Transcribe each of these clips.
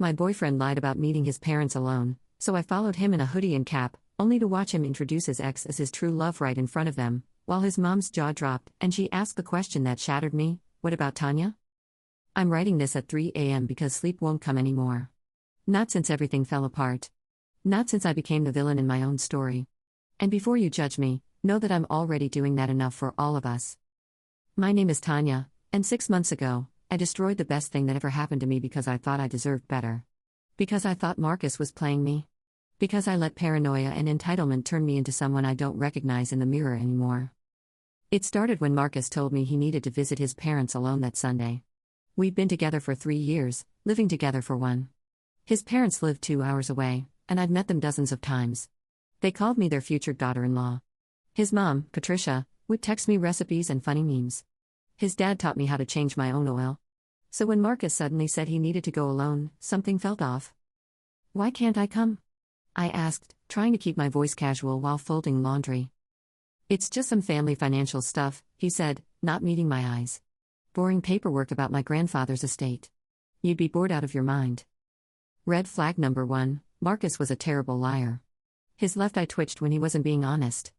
My boyfriend lied about meeting his parents alone, so I followed him in a hoodie and cap, only to watch him introduce his ex as his true love right in front of them, while his mom's jaw dropped and she asked the question that shattered me, "What about Tanya?" I'm writing this at 3 a.m. because sleep won't come anymore. Not since everything fell apart. Not since I became the villain in my own story. And before you judge me, know that I'm already doing that enough for all of us. My name is Tanya, and 6 months ago, I destroyed the best thing that ever happened to me because I thought I deserved better. Because I thought Marcus was playing me. Because I let paranoia and entitlement turn me into someone I don't recognize in the mirror anymore. It started when Marcus told me he needed to visit his parents alone that Sunday. We'd been together for 3 years, living together for 1. His parents lived 2 hours away, and I'd met them dozens of times. They called me their future daughter-in-law. His mom, Patricia, would text me recipes and funny memes. His dad taught me how to change my own oil. So when Marcus suddenly said he needed to go alone, something felt off. "Why can't I come?" I asked, trying to keep my voice casual while folding laundry. "It's just some family financial stuff," he said, not meeting my eyes. "Boring paperwork about my grandfather's estate. You'd be bored out of your mind." Red flag number 1, Marcus was a terrible liar. His left eye twitched when he wasn't being honest.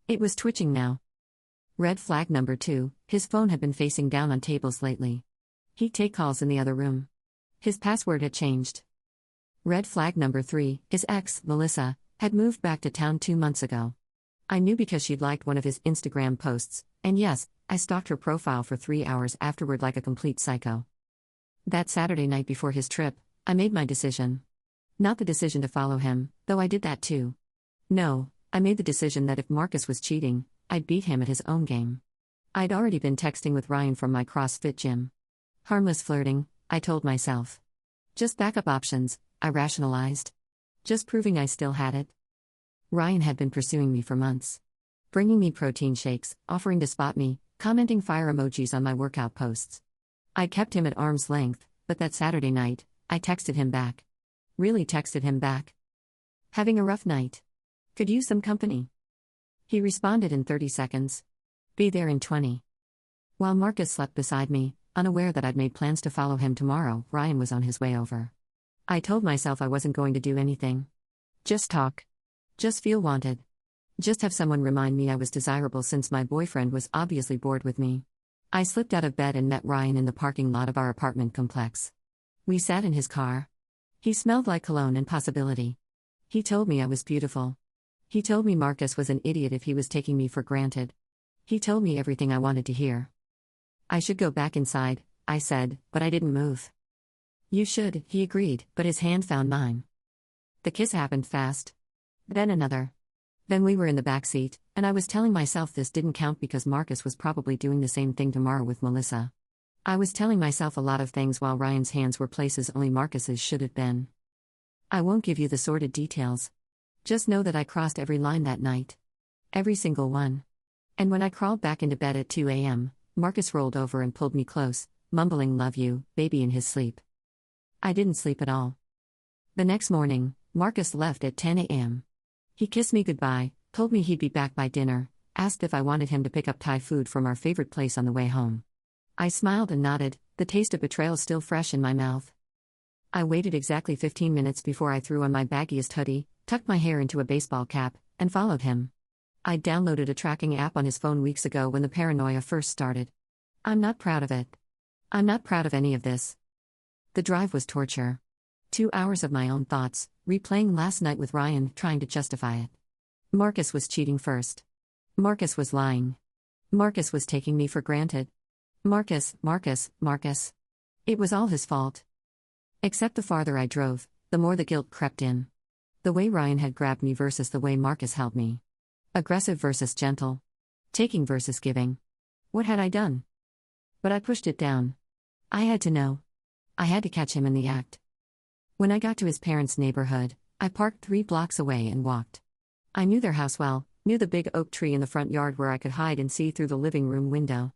It was twitching now. Red flag number 2, his phone had been facing down on tables lately. He'd take calls in the other room. His password had changed. Red flag number 3, his ex, Melissa, had moved back to town 2 months ago. I knew because she'd liked one of his Instagram posts, and yes, I stalked her profile for 3 hours afterward like a complete psycho. That Saturday night before his trip, I made my decision. Not the decision to follow him, though I did that too. No, I made the decision that if Marcus was cheating, I'd beat him at his own game. I'd already been texting with Ryan from my CrossFit gym. Harmless flirting, I told myself. Just backup options, I rationalized. Just proving I still had it. Ryan had been pursuing me for months. Bringing me protein shakes, offering to spot me, commenting fire emojis on my workout posts. I kept him at arm's length, but that Saturday night, I texted him back. Really texted him back. "Having a rough night. Could use some company." He responded in 30 seconds. "Be there in 20. While Marcus slept beside me, unaware that I'd made plans to follow him tomorrow, Ryan was on his way over. I told myself I wasn't going to do anything. Just talk. Just feel wanted. Just have someone remind me I was desirable since my boyfriend was obviously bored with me. I slipped out of bed and met Ryan in the parking lot of our apartment complex. We sat in his car. He smelled like cologne and possibility. He told me I was beautiful. He told me Marcus was an idiot if he was taking me for granted. He told me everything I wanted to hear. "I should go back inside," I said, but I didn't move. "You should," he agreed, but his hand found mine. The kiss happened fast. Then another. Then we were in the back seat, and I was telling myself this didn't count because Marcus was probably doing the same thing tomorrow with Melissa. I was telling myself a lot of things while Ryan's hands were places only Marcus's should have been. I won't give you the sordid details. Just know that I crossed every line that night. Every single one. And when I crawled back into bed at 2 a.m., Marcus rolled over and pulled me close, mumbling "love you, baby" in his sleep. I didn't sleep at all. The next morning, Marcus left at 10 a.m. He kissed me goodbye, told me he'd be back by dinner, asked if I wanted him to pick up Thai food from our favorite place on the way home. I smiled and nodded, the taste of betrayal still fresh in my mouth. I waited exactly 15 minutes before I threw on my baggiest hoodie, tucked my hair into a baseball cap, and followed him. I downloaded a tracking app on his phone weeks ago when the paranoia first started. I'm not proud of it. I'm not proud of any of this. The drive was torture. 2 hours of my own thoughts, replaying last night with Ryan, trying to justify it. Marcus was cheating first. Marcus was lying. Marcus was taking me for granted. Marcus. It was all his fault. Except the farther I drove, the more the guilt crept in. The way Ryan had grabbed me versus the way Marcus held me. Aggressive versus gentle. Taking versus giving. What had I done? But I pushed it down. I had to know. I had to catch him in the act. When I got to his parents' neighborhood, I parked 3 blocks away and walked. I knew their house well, knew the big oak tree in the front yard where I could hide and see through the living room window.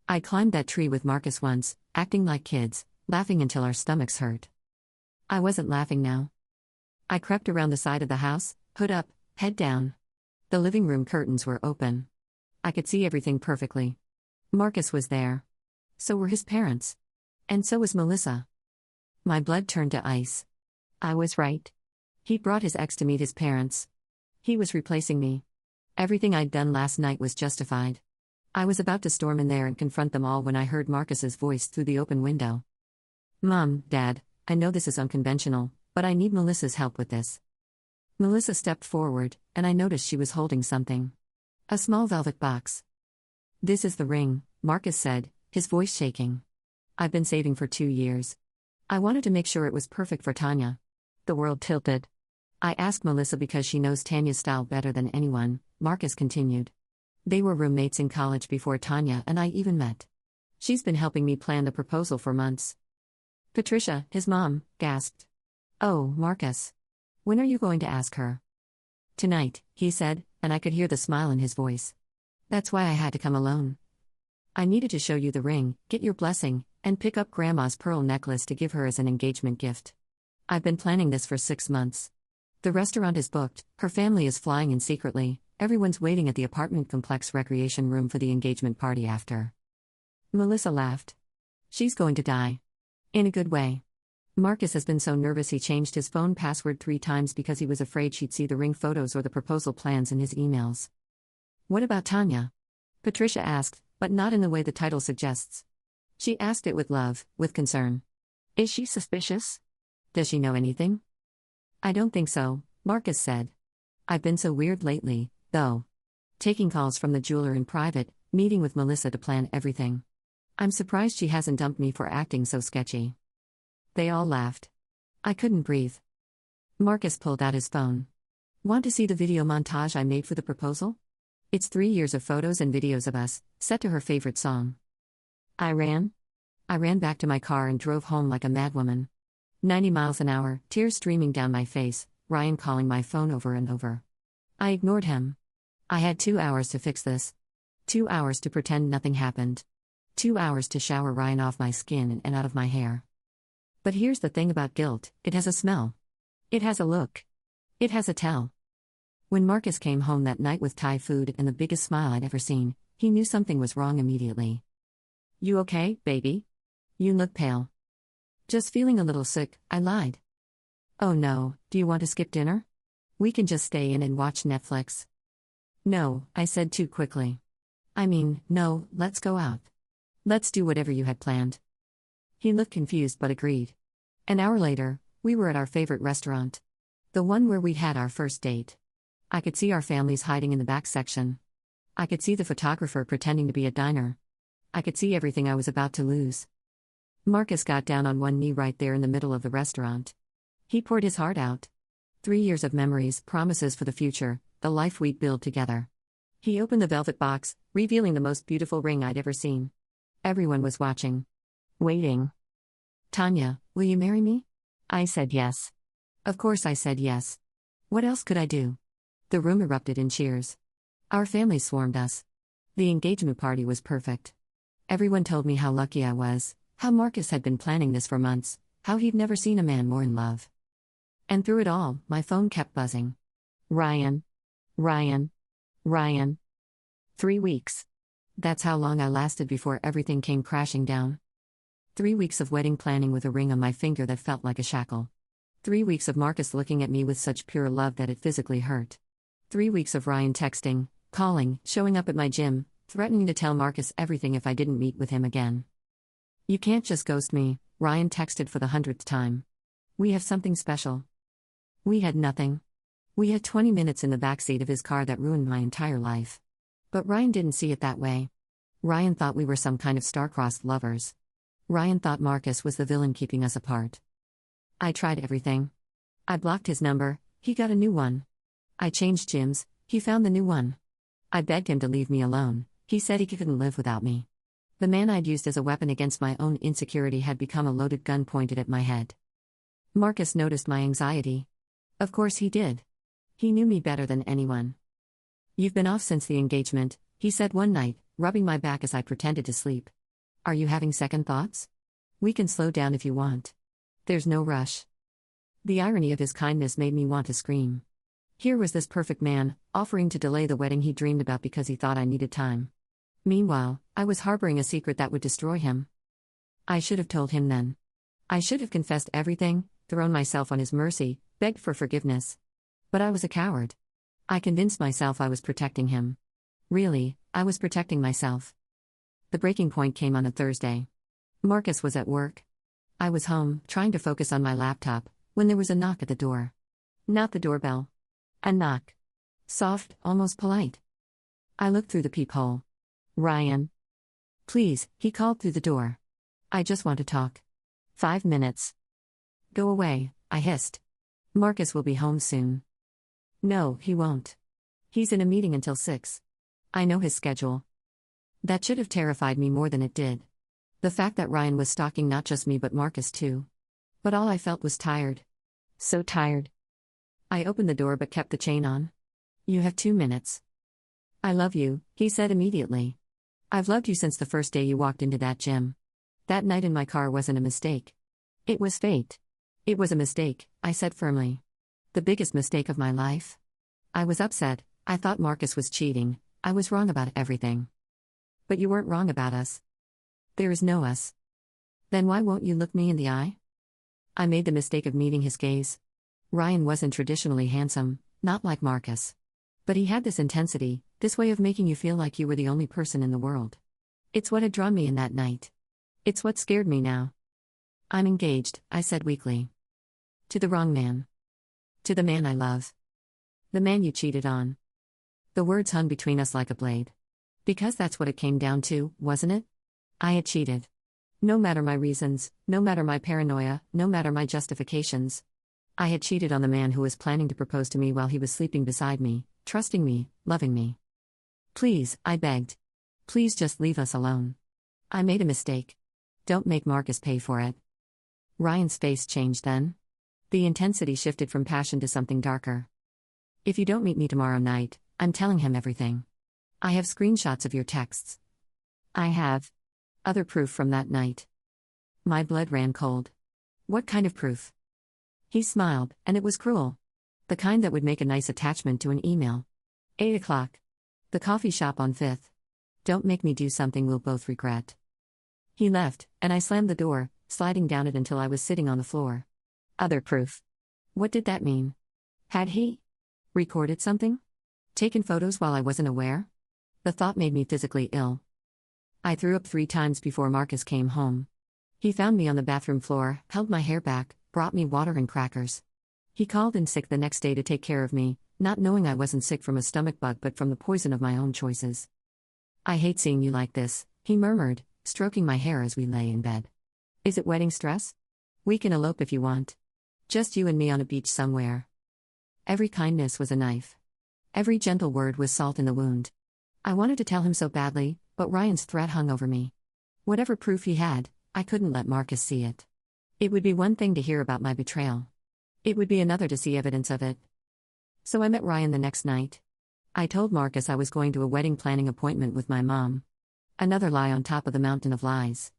I climbed that tree with Marcus once, acting like kids, laughing until our stomachs hurt. I wasn't laughing now. I crept around the side of the house, hood up, head down. The living room curtains were open. I could see everything perfectly. Marcus was there. So were his parents. And so was Melissa. My blood turned to ice. I was right. He brought his ex to meet his parents. He was replacing me. Everything I'd done last night was justified. I was about to storm in there and confront them all when I heard Marcus's voice through the open window. Mom, Dad, I know this is unconventional, but I need Melissa's help with this. Melissa stepped forward, and I noticed she was holding something. A small velvet box. This is the ring, Marcus said, his voice shaking. I've been saving for 2 years. I wanted to make sure it was perfect for Tanya. The world tilted. I asked Melissa because she knows Tanya's style better than anyone, Marcus continued. They were roommates in college before Tanya and I even met. She's been helping me plan the proposal for months. Patricia, his mom, gasped. Oh, Marcus. When are you going to ask her? Tonight, he said, and I could hear the smile in his voice. That's why I had to come alone. I needed to show you the ring, get your blessing, and pick up Grandma's pearl necklace to give her as an engagement gift. I've been planning this for 6 months. The restaurant is booked, her family is flying in secretly, everyone's waiting at the apartment complex recreation room for the engagement party after. Melissa laughed. She's going to die. In a good way. Marcus has been so nervous he changed his phone password 3 times because he was afraid she'd see the ring photos or the proposal plans in his emails. What about Tanya? Patricia asked, but not in the way the title suggests. She asked it with love, with concern. Is she suspicious? Does she know anything? I don't think so, Marcus said. I've been so weird lately, though. Taking calls from the jeweler in private, meeting with Melissa to plan everything. I'm surprised she hasn't dumped me for acting so sketchy. They all laughed. I couldn't breathe. Marcus pulled out his phone. Want to see the video montage I made for the proposal? It's 3 years of photos and videos of us, set to her favorite song. I ran back to my car and drove home like a madwoman. 90 miles an hour, tears streaming down my face, Ryan calling my phone over and over. I ignored him. I had 2 hours to fix this. 2 hours to pretend nothing happened. 2 hours to shower Ryan off my skin and out of my hair. But here's the thing about guilt, it has a smell. It has a look. It has a tell. When Marcus came home that night with Thai food and the biggest smile I'd ever seen, he knew something was wrong immediately. You okay, baby? You look pale. Just feeling a little sick, I lied. Oh no, do you want to skip dinner? We can just stay in and watch Netflix. No, I said too quickly. I mean, no, let's go out. Let's do whatever you had planned. He looked confused but agreed. An hour later, we were at our favorite restaurant. The one where we'd had our first date. I could see our families hiding in the back section. I could see the photographer pretending to be a diner. I could see everything I was about to lose. Marcus got down on one knee right there in the middle of the restaurant. He poured his heart out. 3 years of memories, promises for the future, the life we'd build together. He opened the velvet box, revealing the most beautiful ring I'd ever seen. Everyone was watching. Waiting. Tanya, will you marry me? I said yes. Of course I said yes. What else could I do? The room erupted in cheers. Our family swarmed us. The engagement party was perfect. Everyone told me how lucky I was, how Marcus had been planning this for months, how he'd never seen a man more in love. And through it all, my phone kept buzzing. Ryan. Ryan. Ryan. 3 weeks. That's how long I lasted before everything came crashing down. 3 weeks of wedding planning with a ring on my finger that felt like a shackle. 3 weeks of Marcus looking at me with such pure love that it physically hurt. 3 weeks of Ryan texting, calling, showing up at my gym, threatening to tell Marcus everything if I didn't meet with him again. You can't just ghost me, Ryan texted for the 100th time. We have something special. We had nothing. We had 20 minutes in the backseat of his car that ruined my entire life. But Ryan didn't see it that way. Ryan thought we were some kind of star-crossed lovers. Ryan thought Marcus was the villain keeping us apart. I tried everything. I blocked his number, he got a new one. I changed gyms, he found the new one. I begged him to leave me alone, he said he couldn't live without me. The man I'd used as a weapon against my own insecurity had become a loaded gun pointed at my head. Marcus noticed my anxiety. Of course he did. He knew me better than anyone. You've been off since the engagement, he said one night, rubbing my back as I pretended to sleep. Are you having second thoughts? We can slow down if you want. There's no rush. The irony of his kindness made me want to scream. Here was this perfect man, offering to delay the wedding he dreamed about because he thought I needed time. Meanwhile, I was harboring a secret that would destroy him. I should have told him then. I should have confessed everything, thrown myself on his mercy, begged for forgiveness. But I was a coward. I convinced myself I was protecting him. Really, I was protecting myself. The breaking point came on a Thursday. Marcus was at work. I was home, trying to focus on my laptop, when there was a knock at the door. Not the doorbell. A knock. Soft, almost polite. I looked through the peephole. Ryan. Please, he called through the door. I just want to talk. 5 minutes. Go away, I hissed. Marcus will be home soon. No, he won't. He's in a meeting until 6. I know his schedule. That should have terrified me more than it did. The fact that Ryan was stalking not just me but Marcus too. But all I felt was tired. So tired. I opened the door but kept the chain on. You have 2 minutes. I love you, he said immediately. I've loved you since the first day you walked into that gym. That night in my car wasn't a mistake. It was fate. It was a mistake, I said firmly. The biggest mistake of my life. I was upset. I thought Marcus was cheating. I was wrong about everything. But you weren't wrong about us. There is no us. Then why won't you look me in the eye? I made the mistake of meeting his gaze. Ryan wasn't traditionally handsome, not like Marcus. But he had this intensity, this way of making you feel like you were the only person in the world. It's what had drawn me in that night. It's what scared me now. I'm engaged, I said weakly. To the wrong man. To the man I love. The man you cheated on. The words hung between us like a blade. Because that's what it came down to, wasn't it? I had cheated. No matter my reasons, no matter my paranoia, no matter my justifications. I had cheated on the man who was planning to propose to me while he was sleeping beside me, trusting me, loving me. Please, I begged. Please just leave us alone. I made a mistake. Don't make Marcus pay for it. Ryan's face changed then. The intensity shifted from passion to something darker. If you don't meet me tomorrow night, I'm telling him everything. I have screenshots of your texts. I have other proof from that night. My blood ran cold. What kind of proof? He smiled, and it was cruel. The kind that would make a nice attachment to an email. 8 o'clock. The coffee shop on 5th. Don't make me do something we'll both regret. He left, and I slammed the door, sliding down it until I was sitting on the floor. Other proof. What did that mean? Had he recorded something? Taken photos while I wasn't aware? The thought made me physically ill. I threw up 3 times before Marcus came home. He found me on the bathroom floor, held my hair back, brought me water and crackers. He called in sick the next day to take care of me, not knowing I wasn't sick from a stomach bug but from the poison of my own choices. I hate seeing you like this, he murmured, stroking my hair as we lay in bed. Is it wedding stress? We can elope if you want. Just you and me on a beach somewhere. Every kindness was a knife. Every gentle word was salt in the wound. I wanted to tell him so badly, but Ryan's threat hung over me. Whatever proof he had, I couldn't let Marcus see it. It would be one thing to hear about my betrayal. It would be another to see evidence of it. So I met Ryan the next night. I told Marcus I was going to a wedding planning appointment with my mom. Another lie on top of the mountain of lies.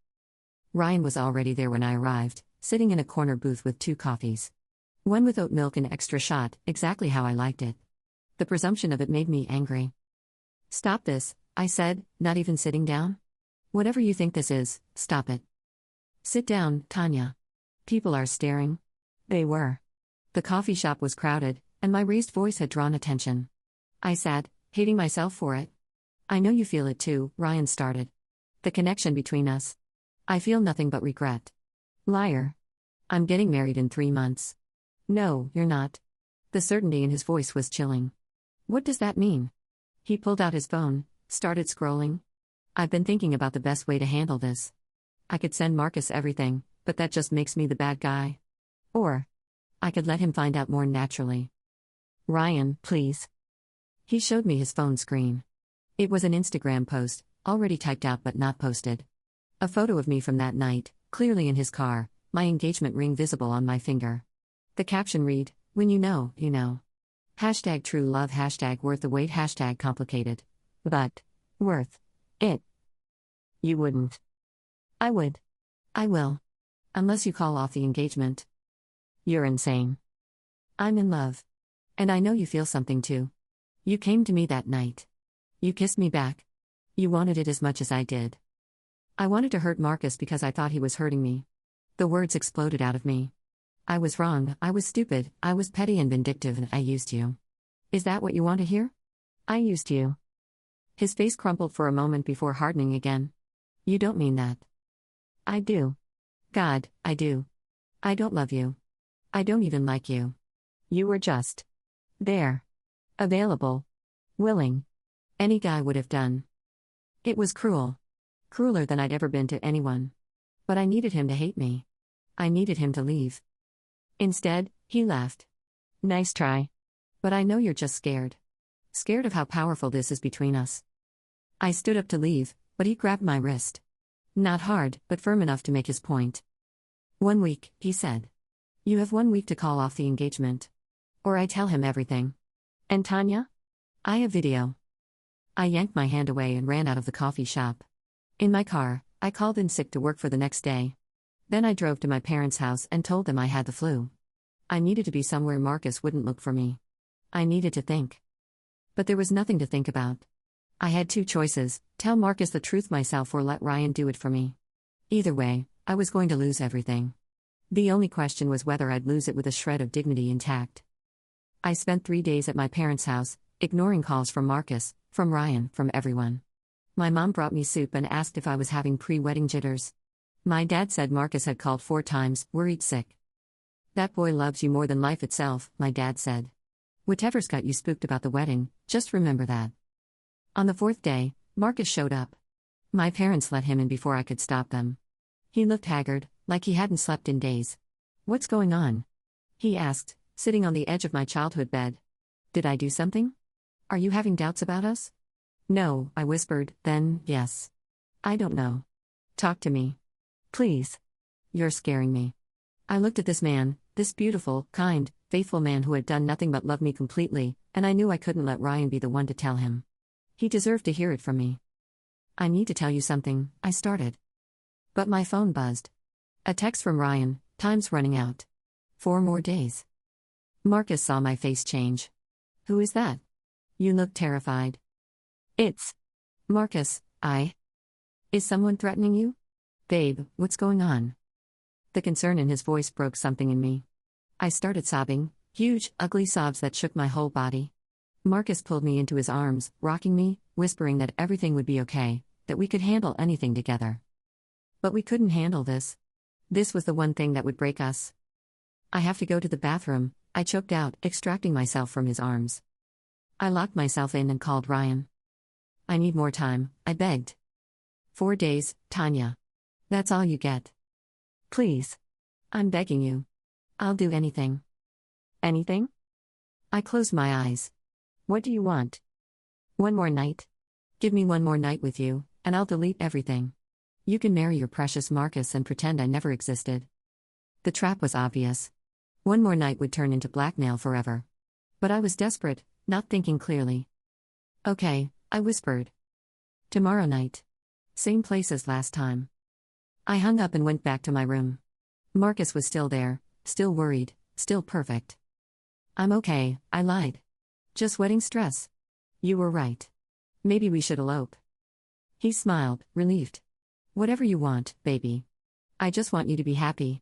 Ryan was already there when I arrived, sitting in a corner booth with 2 coffees. One with oat milk and extra shot, exactly how I liked it. The presumption of it made me angry. Stop this, I said, not even sitting down. Whatever you think this is, stop it. Sit down, Tanya. People are staring. They were. The coffee shop was crowded, and my raised voice had drawn attention. I sat, hating myself for it. I know you feel it too, Ryan started. The connection between us. I feel nothing but regret. Liar. I'm getting married in 3 months. No, you're not. The certainty in his voice was chilling. What does that mean? He pulled out his phone, started scrolling. I've been thinking about the best way to handle this. I could send Marcus everything, but that just makes me the bad guy. Or I could let him find out more naturally. Ryan, please. He showed me his phone screen. It was an Instagram post, already typed out but not posted. A photo of me from that night, clearly in his car, my engagement ring visible on my finger. The caption read, when you know, you know. Hashtag true love, hashtag worth the wait, hashtag complicated. But worth it. You wouldn't. I would. I will. Unless you call off the engagement. You're insane. I'm in love. And I know you feel something too. You came to me that night. You kissed me back. You wanted it as much as I did. I wanted to hurt Marcus because I thought he was hurting me. The words exploded out of me. I was wrong, I was stupid, I was petty and vindictive, and I used you. Is that what you want to hear? I used you. His face crumpled for a moment before hardening again. You don't mean that. I do. God, I do. I don't love you. I don't even like you. You were just there. Available. Willing. Any guy would have done. It was cruel. Crueler than I'd ever been to anyone. But I needed him to hate me. I needed him to leave. Instead, he laughed. Nice try. But I know you're just scared. Scared of how powerful this is between us. I stood up to leave, but he grabbed my wrist. Not hard, but firm enough to make his point. 1 week, he said. You have 1 week to call off the engagement. Or I tell him everything. And Tanya? I have video. I yanked my hand away and ran out of the coffee shop. In my car, I called in sick to work for the next day. Then I drove to my parents' house and told them I had the flu. I needed to be somewhere Marcus wouldn't look for me. I needed to think. But there was nothing to think about. I had 2 choices, tell Marcus the truth myself or let Ryan do it for me. Either way, I was going to lose everything. The only question was whether I'd lose it with a shred of dignity intact. I spent 3 days at my parents' house, ignoring calls from Marcus, from Ryan, from everyone. My mom brought me soup and asked if I was having pre-wedding jitters. My dad said Marcus had called 4 times, worried sick. That boy loves you more than life itself, my dad said. Whatever's got you spooked about the wedding, just remember that. On the 4th day, Marcus showed up. My parents let him in before I could stop them. He looked haggard, like he hadn't slept in days. What's going on? He asked, sitting on the edge of my childhood bed. Did I do something? Are you having doubts about us? No, I whispered, then, yes. I don't know. Talk to me. Please. You're scaring me. I looked at this man, this beautiful, kind, faithful man who had done nothing but love me completely, and I knew I couldn't let Ryan be the one to tell him. He deserved to hear it from me. I need to tell you something, I started. But my phone buzzed. A text from Ryan, time's running out. 4 more days. Marcus saw my face change. Who is that? You look terrified. It's Marcus, Is someone threatening you? Babe, what's going on? The concern in his voice broke something in me. I started sobbing, huge, ugly sobs that shook my whole body. Marcus pulled me into his arms, rocking me, whispering that everything would be okay, that we could handle anything together. But we couldn't handle this. This was the one thing that would break us. I have to go to the bathroom, I choked out, extracting myself from his arms. I locked myself in and called Ryan. I need more time, I begged. 4 days, Tanya. That's all you get. Please. I'm begging you. I'll do anything. Anything? I closed my eyes. What do you want? 1 more night? Give me 1 more night with you, and I'll delete everything. You can marry your precious Marcus and pretend I never existed. The trap was obvious. 1 more night would turn into blackmail forever. But I was desperate, not thinking clearly. Okay, I whispered. Tomorrow night. Same place as last time. I hung up and went back to my room. Marcus was still there, still worried, still perfect. I'm okay, I lied. Just wedding stress. You were right. Maybe we should elope. He smiled, relieved. Whatever you want, baby. I just want you to be happy.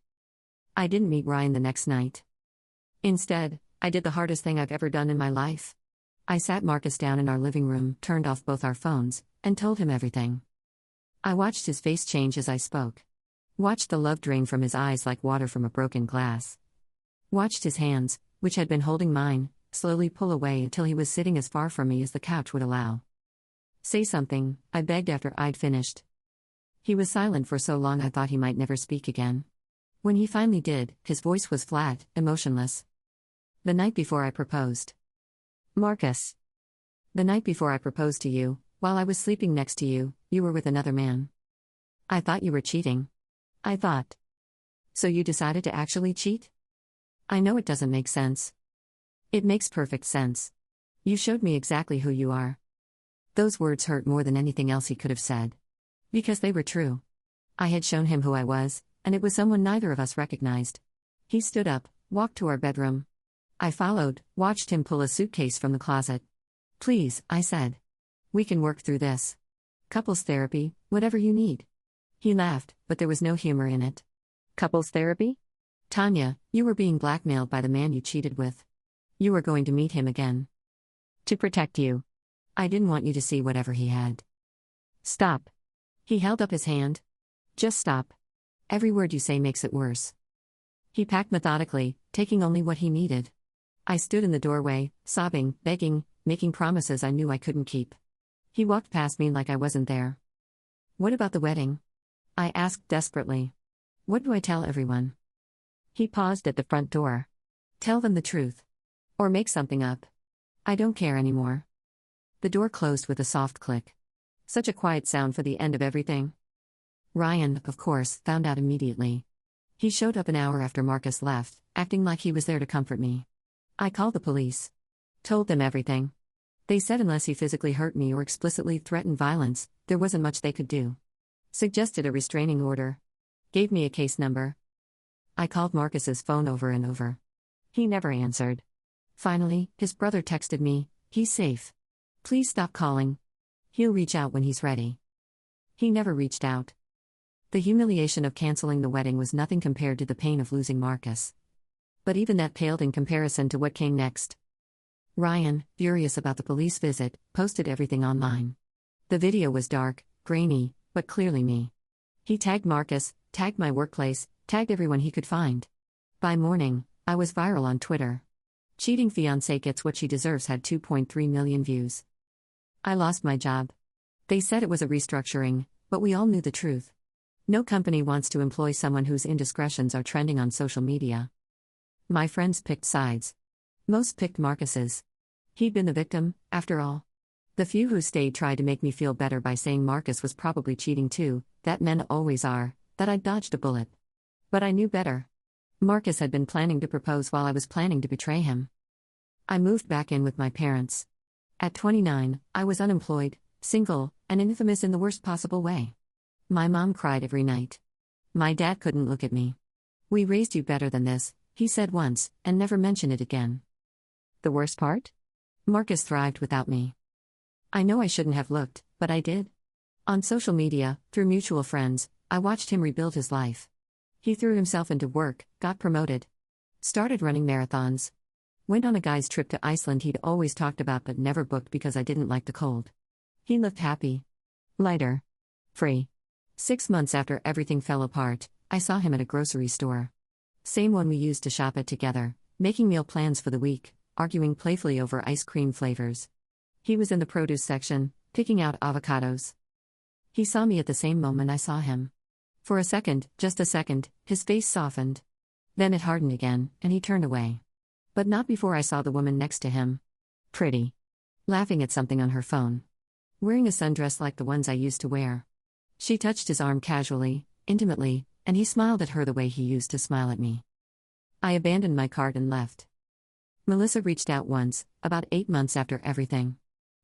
I didn't meet Ryan the next night. Instead, I did the hardest thing I've ever done in my life. I sat Marcus down in our living room, turned off both our phones, and told him everything. I watched his face change as I spoke. Watched the love drain from his eyes like water from a broken glass. Watched his hands, which had been holding mine, slowly pull away until he was sitting as far from me as the couch would allow. Say something, I begged after I'd finished. He was silent for so long I thought he might never speak again. When he finally did, his voice was flat, emotionless. The night before I proposed. Marcus. The night before I proposed to you, while I was sleeping next to you, you were with another man. I thought you were cheating. I thought. So you decided to actually cheat? I know it doesn't make sense. It makes perfect sense. You showed me exactly who you are. Those words hurt more than anything else he could have said. Because they were true. I had shown him who I was, and it was someone neither of us recognized. He stood up, walked to our bedroom. I followed, watched him pull a suitcase from the closet. Please, I said. We can work through this. Couples therapy, whatever you need. He laughed, but there was no humor in it. Couples therapy? Tanya, you were being blackmailed by the man you cheated with. You were going to meet him again. To protect you. I didn't want you to see whatever he had. Stop. He held up his hand. Just stop. Every word you say makes it worse. He packed methodically, taking only what he needed. I stood in the doorway, sobbing, begging, making promises I knew I couldn't keep. He walked past me like I wasn't there. What about the wedding? I asked desperately. What do I tell everyone? He paused at the front door. Tell them the truth. Or make something up. I don't care anymore. The door closed with a soft click. Such a quiet sound for the end of everything. Ryan, of course, found out immediately. He showed up an hour after Marcus left, acting like he was there to comfort me. I called the police. Told them everything. They said unless he physically hurt me or explicitly threatened violence, there wasn't much they could do. Suggested a restraining order. Gave me a case number. I called Marcus's phone over and over. He never answered. Finally, his brother texted me, "He's safe. Please stop calling. He'll reach out when he's ready." He never reached out. The humiliation of canceling the wedding was nothing compared to the pain of losing Marcus. But even that paled in comparison to what came next. Ryan, furious about the police visit, posted everything online. The video was dark, grainy, but clearly me. He tagged Marcus, tagged my workplace, tagged everyone he could find. By morning, I was viral on Twitter. Cheating fiancé gets what she deserves had 2.3 million views. I lost my job. They said it was a restructuring, but we all knew the truth. No company wants to employ someone whose indiscretions are trending on social media. My friends picked sides. Most picked Marcus's. He'd been the victim, after all. The few who stayed tried to make me feel better by saying Marcus was probably cheating too, that men always are, that I'd dodged a bullet. But I knew better. Marcus had been planning to propose while I was planning to betray him. I moved back in with my parents. At 29, I was unemployed, single, and infamous in the worst possible way. My mom cried every night. My dad couldn't look at me. "We raised you better than this," he said once, and never mentioned it again. The worst part? Marcus thrived without me. I know I shouldn't have looked, but I did. On social media, through mutual friends, I watched him rebuild his life. He threw himself into work, got promoted. Started running marathons. Went on a guy's trip to Iceland he'd always talked about but never booked because I didn't like the cold. He lived happy. Lighter. Free. 6 months after everything fell apart, I saw him at a grocery store. Same one we used to shop at together, making meal plans for the week, arguing playfully over ice cream flavors. He was in the produce section, picking out avocados. He saw me at the same moment I saw him. For a second, just a second, his face softened. Then it hardened again, and he turned away. But not before I saw the woman next to him. Pretty. Laughing at something on her phone. Wearing a sundress like the ones I used to wear. She touched his arm casually, intimately, and he smiled at her the way he used to smile at me. I abandoned my cart and left. Melissa reached out once, about 8 months after everything.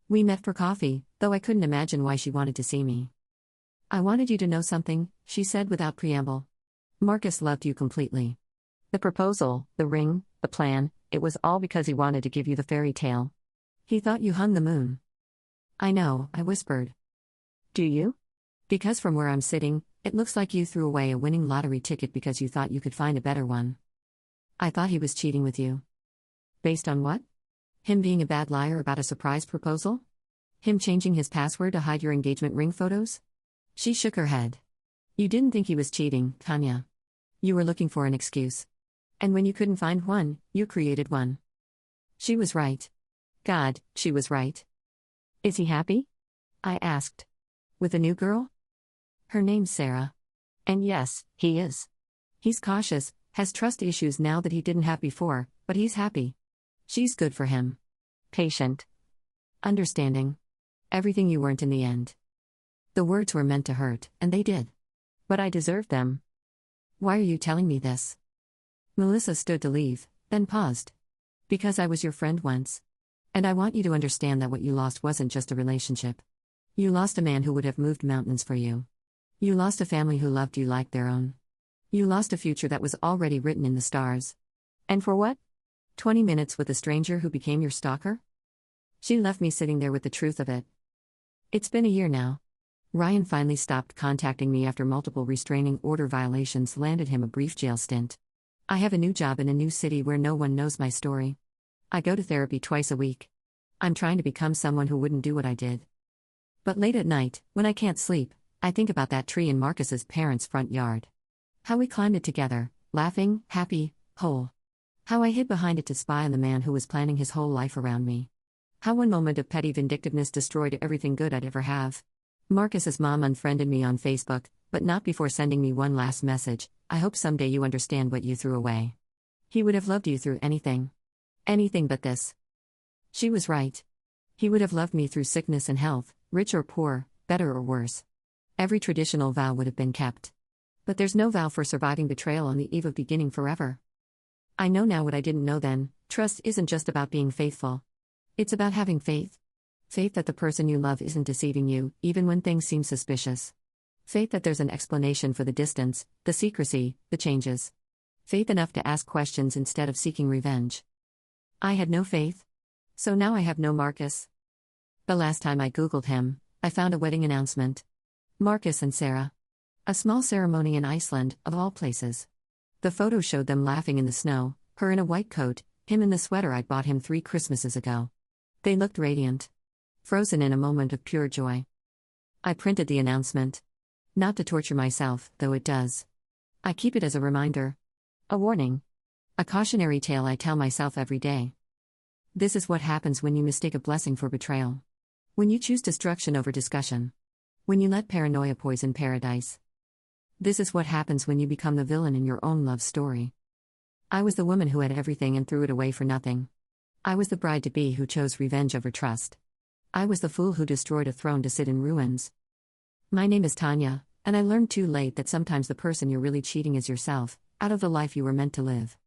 We met for coffee, though I couldn't imagine why she wanted to see me. "I wanted you to know something," she said without preamble. "Marcus loved you completely. The proposal, the ring, the plan, it was all because he wanted to give you the fairy tale. He thought you hung the moon." "I know," I whispered. "Do you?" "Because from where I'm sitting, it looks like you threw away a winning lottery ticket because you thought you could find a better one." "I thought he was cheating with you." "Based on what? Him being a bad liar about a surprise proposal? Him changing his password to hide your engagement ring photos?" She shook her head. "You didn't think he was cheating, Tanya. You were looking for an excuse. And when you couldn't find one, you created one." She was right. God, she was right. "Is he happy?" I asked. "With a new girl?" "Her name's Sarah." "And yes, he is. He's cautious, has trust issues now that he didn't have before, but he's happy. She's good for him. Patient. Understanding. Everything you weren't in the end." The words were meant to hurt, and they did. But I deserved them. "Why are you telling me this?" Melissa stood to leave, then paused. "Because I was your friend once. And I want you to understand that what you lost wasn't just a relationship. You lost a man who would have moved mountains for you. You lost a family who loved you like their own. You lost a future that was already written in the stars. And for what? 20 minutes with a stranger who became your stalker?" She left me sitting there with the truth of it. It's been a year now. Ryan finally stopped contacting me after multiple restraining order violations landed him a brief jail stint. I have a new job in a new city where no one knows my story. I go to therapy twice a week. I'm trying to become someone who wouldn't do what I did. But late at night, when I can't sleep, I think about that tree in Marcus's parents' front yard. How we climbed it together, laughing, happy, whole. How I hid behind it to spy on the man who was planning his whole life around me. How one moment of petty vindictiveness destroyed everything good I'd ever have. Marcus's mom unfriended me on Facebook, but not before sending me one last message: I hope someday you understand what you threw away. He would have loved you through anything. Anything but this. She was right. He would have loved me through sickness and health, rich or poor, better or worse. Every traditional vow would have been kept. But there's no vow for surviving betrayal on the eve of beginning forever. I know now what I didn't know then: trust isn't just about being faithful. It's about having faith. Faith that the person you love isn't deceiving you, even when things seem suspicious. Faith that there's an explanation for the distance, the secrecy, the changes. Faith enough to ask questions instead of seeking revenge. I had no faith. So now I have no Marcus. The last time I Googled him, I found a wedding announcement. Marcus and Sarah. A small ceremony in Iceland, of all places. The photo showed them laughing in the snow, her in a white coat, him in the sweater I'd bought him 3 Christmases ago. They looked radiant. Frozen in a moment of pure joy. I printed the announcement. Not to torture myself, though it does. I keep it as a reminder. A warning. A cautionary tale I tell myself every day. This is what happens when you mistake a blessing for betrayal. When you choose destruction over discussion. When you let paranoia poison paradise. This is what happens when you become the villain in your own love story. I was the woman who had everything and threw it away for nothing. I was the bride-to-be who chose revenge over trust. I was the fool who destroyed a throne to sit in ruins. My name is Tanya, and I learned too late that sometimes the person you're really cheating is yourself, out of the life you were meant to live.